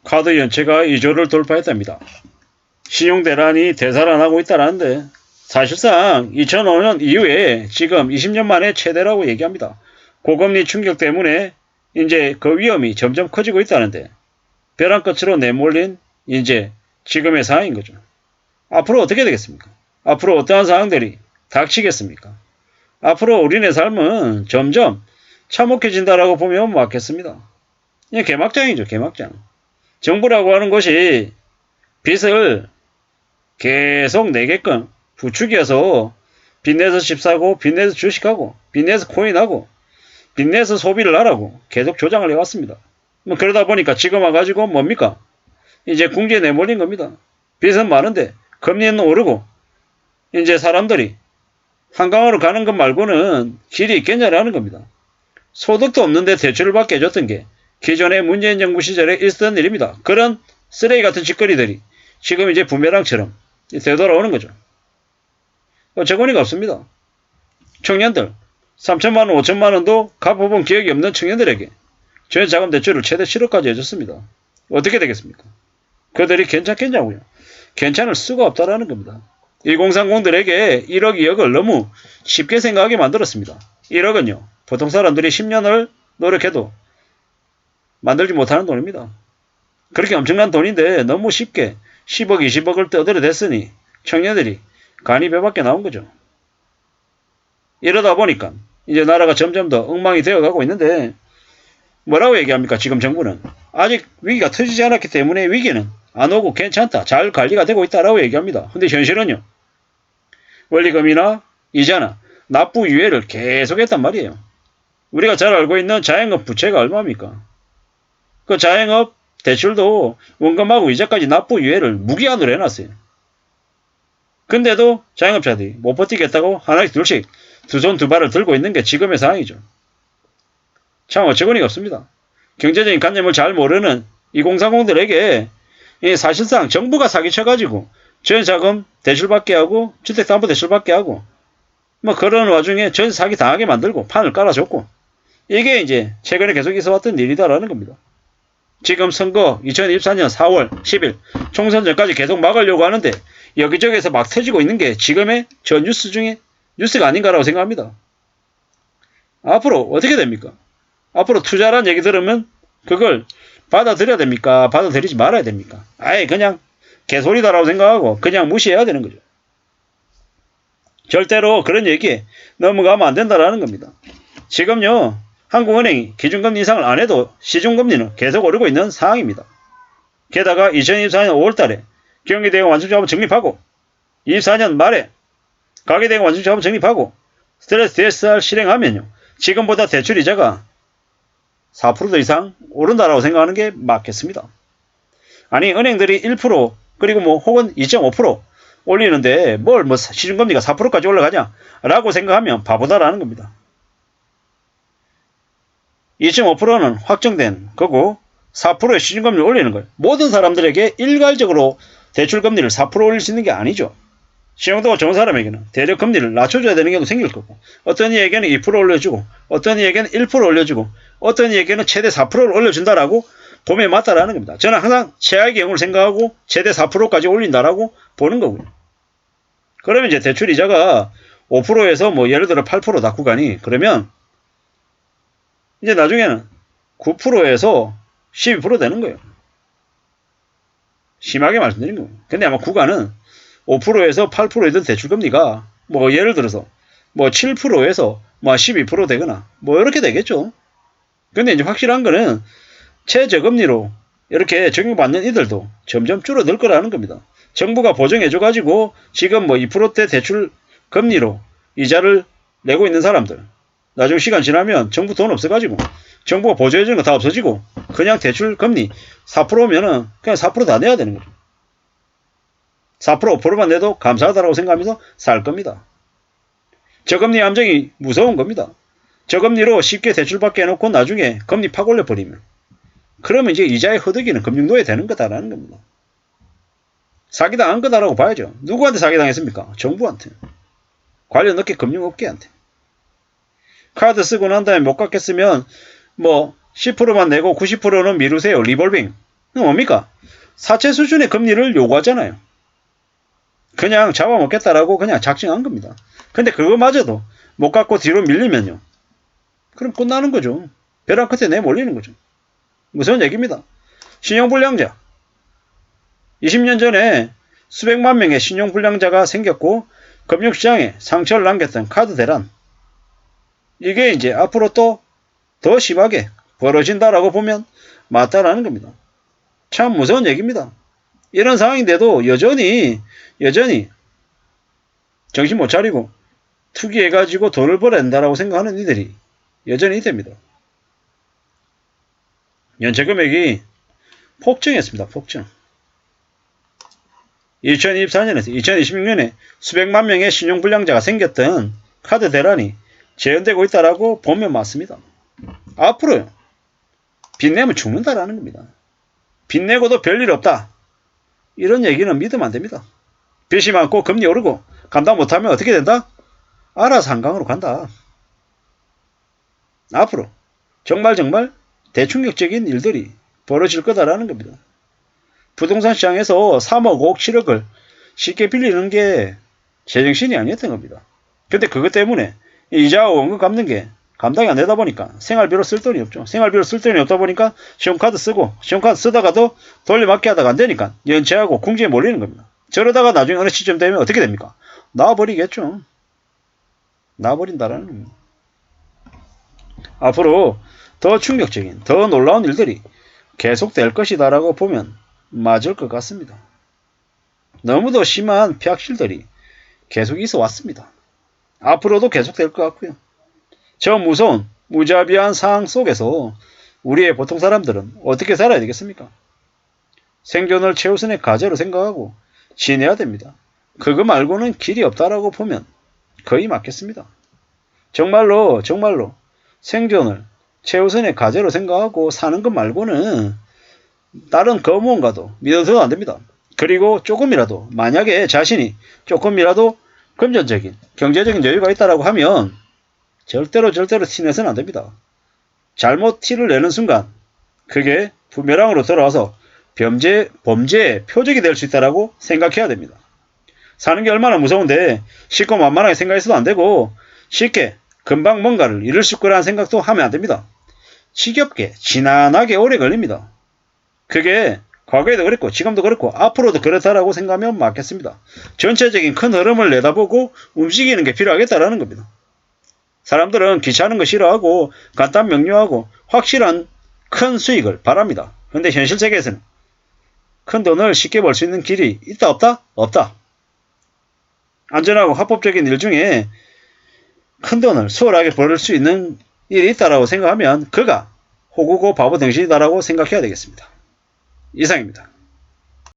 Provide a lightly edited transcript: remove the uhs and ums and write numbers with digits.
카드 연체가 2조를 돌파했답니다. 신용대란이 되살아나고 있다는데 사실상 2005년 이후에 지금 20년 만에 최대라고 얘기합니다. 고금리 충격 때문에 이제 그 위험이 점점 커지고 있다는데 벼랑 끝으로 내몰린 이제 지금의 상황인 거죠. 앞으로 어떻게 되겠습니까? 앞으로 어떠한 상황들이 닥치겠습니까? 앞으로 우리네 삶은 점점 참혹해진다라고 보면 맞겠습니다. 이게 개막장이죠, 개막장. 정부라고 하는 것이 빚을 계속 내게끔 부추겨서 빚내서 집 사고 빚내서 주식하고 빚내서 코인하고 빚내서 소비를 하라고 계속 조장을 해왔습니다. 뭐 그러다 보니까 지금 와가지고 뭡니까? 이제 궁지에 내몰린 겁니다. 빚은 많은데 금리는 오르고 이제 사람들이 한강으로 가는 것 말고는 길이 있겠냐라는 겁니다. 소득도 없는데 대출을 받게 해줬던 게 기존의 문재인 정부 시절에 있었던 일입니다. 그런 쓰레기 같은 짓거리들이 지금 이제 부메랑처럼 되돌아오는 거죠. 어처구니가 없습니다. 청년들 3천만 원, 5천만 원도 갚아본 기억이 없는 청년들에게 전자금 대출을 최대 7억까지 해줬습니다. 어떻게 되겠습니까? 그들이 괜찮겠냐고요. 괜찮을 수가 없다라는 겁니다. 2030들에게 1억, 2억을 너무 쉽게 생각하게 만들었습니다. 1억은요. 보통 사람들이 10년을 노력해도 만들지 못하는 돈입니다. 그렇게 엄청난 돈인데 너무 쉽게 10억, 20억을 떠들어댔으니 청년들이 간이 배밖에 나온 거죠. 이러다 보니까 이제 나라가 점점 더 엉망이 되어가고 있는데 뭐라고 얘기합니까? 지금 정부는 아직 위기가 터지지 않았기 때문에 위기는 안 오고 괜찮다. 잘 관리가 되고 있다라고 얘기합니다. 근데 현실은요. 원리금이나 이자나 납부 유예를 계속했단 말이에요. 우리가 잘 알고 있는 자영업 부채가 얼마입니까? 그 자영업 대출도 원금하고 이자까지 납부 유예를 무기한으로 해놨어요. 근데도 자영업자들이 못 버티겠다고 하나씩 둘씩 두 손 두 발을 들고 있는 게 지금의 상황이죠. 참 어처구니가 없습니다. 경제적인 관념을 잘 모르는 2030들에게 사실상 정부가 사기쳐가지고 전자금 대출받게 하고 주택담보대출받게 하고 뭐 그런 와중에 전세 사기 당하게 만들고 판을 깔아줬고 이게 이제 최근에 계속 있어왔던 일이다라는 겁니다. 지금 선거 2024년 4월 10일 총선 전까지 계속 막으려고 하는데 여기저기에서 막 터지고 있는 게 지금의 저 뉴스 중에 뉴스가 아닌가라고 생각합니다. 앞으로 어떻게 됩니까? 앞으로 투자란 얘기 들으면 그걸 받아들여야 됩니까? 받아들이지 말아야 됩니까? 아예 그냥 개소리다라고 생각하고 그냥 무시해야 되는 거죠. 절대로 그런 얘기에 넘어가면 안 된다라는 겁니다. 지금요. 한국은행이 기준금리 인상을 안 해도 시중금리는 계속 오르고 있는 상황입니다. 게다가 2024년 5월달에 경기대응 완충작업을 정립하고 24년 말에 가계대응 완충작업을 정립하고 스트레스 DSR 실행하면요. 지금보다 대출 이자가 4% 이상 오른다라고 생각하는 게 맞겠습니다. 아니 은행들이 1% 그리고 뭐 혹은 2.5% 올리는데 뭘 뭐 시중금리가 4%까지 올라가냐라고 생각하면 바보다라는 겁니다. 2.5%는 확정된 거고 4%의 시중금리를 올리는 거예요. 모든 사람들에게 일괄적으로 대출금리를 4% 올릴 수 있는 게 아니죠. 신용도가 좋은 사람에게는 대략 금리를 낮춰줘야 되는 경우도 생길 거고 어떤 이에게는 2% 올려주고 어떤 이에게는 1% 올려주고 어떤 이에게는 최대 4%를 올려준다라고 보면 맞다라는 겁니다. 저는 항상 최악의 경우를 생각하고 최대 4%까지 올린다라고 보는 거고요. 그러면 이제 대출 이자가 5%에서 뭐 예를 들어 8%다 구간이 그러면 이제 나중에는 9%에서 12% 되는 거예요. 심하게 말씀드린 거예요. 근데 아마 구간은 5%에서 8%이던 대출금리가 뭐 예를 들어서 뭐 7%에서 뭐 12% 되거나 뭐 이렇게 되겠죠. 근데 이제 확실한 거는 최저금리로 이렇게 적용받는 이들도 점점 줄어들 거라는 겁니다. 정부가 보정해줘가지고 지금 뭐 2%대 대출 금리로 이자를 내고 있는 사람들 나중 시간 지나면 정부 돈 없어가지고 정부가 보조해주는 거 다 없어지고 그냥 대출 금리 4%면은 그냥 4% 다 내야 되는 거죠. 4% 5%만 내도 감사하다라고 생각하면서 살 겁니다. 저금리 함정이 무서운 겁니다. 저금리로 쉽게 대출받게 해놓고 나중에 금리 팍 올려버리면 그러면 이제 이자의 허덕이는 금융노예 되는 거다라는 겁니다. 사기당한 거다라고 봐야죠. 누구한테 사기당했습니까? 정부한테. 관련 업계 금융업계한테. 카드 쓰고 난 다음에 못 갚겠으면 뭐 10%만 내고 90%는 미루세요. 리볼빙. 뭡니까? 사채 수준의 금리를 요구하잖아요. 그냥 잡아먹겠다라고 그냥 작정한 겁니다. 근데 그거마저도 못 갖고 뒤로 밀리면요. 그럼 끝나는 거죠. 벼랑 끝에 내몰리는 거죠. 무서운 얘기입니다. 신용불량자. 20년 전에 수백만 명의 신용불량자가 생겼고 금융시장에 상처를 남겼던 카드 대란. 이게 이제 앞으로 또 더 심하게 벌어진다라고 보면 맞다라는 겁니다. 참 무서운 얘기입니다. 이런 상황인데도 여전히 정신 못 차리고 투기해가지고 돈을 벌어야 된다라고 생각하는 이들이 여전히 이됩니다. 연체 금액이 폭증했습니다. 폭증. 2024년에서 2026년에 수백만 명의 신용불량자가 생겼던 카드 대란이 재현되고 있다라고 보면 맞습니다. 앞으로요. 빚내면 죽는다라는 겁니다. 빚내고도 별일 없다. 이런 얘기는 믿으면 안 됩니다. 빚이 많고 금리 오르고 감당 못하면 어떻게 된다? 알아서 한강으로 간다. 앞으로 정말 대충격적인 일들이 벌어질 거다라는 겁니다. 부동산 시장에서 3억, 5억, 7억을 쉽게 빌리는 게 제정신이 아니었던 겁니다. 근데 그것 때문에 이자와 원금 갚는 게 감당이 안 되다 보니까 생활비로 쓸 돈이 없죠. 생활비로 쓸 돈이 없다 보니까 신용카드 쓰고 신용카드 쓰다가도 돌려막기 하다가 안 되니까 연체하고 궁지에 몰리는 겁니다. 저러다가 나중에 어느 시점 되면 어떻게 됩니까? 나와버리겠죠. 나와버린다라는 겁니다. 앞으로 더 충격적인, 더 놀라운 일들이 계속될 것이다라고 보면 맞을 것 같습니다. 너무도 심한 폐악실들이 계속 있어 왔습니다. 앞으로도 계속될 것 같고요. 저 무서운 무자비한 상황 속에서 우리의 보통 사람들은 어떻게 살아야 되겠습니까? 생존을 최우선의 과제로 생각하고 지내야 됩니다. 그거 말고는 길이 없다라고 보면 거의 맞겠습니다. 정말로 생존을 최우선의 과제로 생각하고 사는 것 말고는 다른 그 무언가도 믿어서는 안 됩니다. 그리고 조금이라도 만약에 자신이 조금이라도 금전적인 경제적인 여유가 있다라고 하면 절대로 티내서는 안 됩니다. 잘못 티를 내는 순간 그게 부메랑으로 돌아와서 범죄의 표적이 될 수 있다라고 생각해야 됩니다. 사는 게 얼마나 무서운데 쉽고 만만하게 생각해서도 안 되고 쉽게 금방 뭔가를 이룰 수 있구라는 생각도 하면 안 됩니다. 지겹게 지난하게 오래 걸립니다. 그게 과거에도 그랬고 지금도 그렇고 앞으로도 그렇다라고 생각하면 맞겠습니다. 전체적인 큰 흐름을 내다보고 움직이는 게 필요하겠다라는 겁니다. 사람들은 귀찮은 거 싫어하고 간단 명료하고 확실한 큰 수익을 바랍니다. 그런데 현실 세계에서는 큰 돈을 쉽게 벌 수 있는 길이 있다 없다? 없다. 안전하고 합법적인 일 중에 큰 돈을 수월하게 벌을 수 있는 일이 있다라고 생각하면 그가 호구고 바보 등신이다라고 생각해야 되겠습니다. 이상입니다.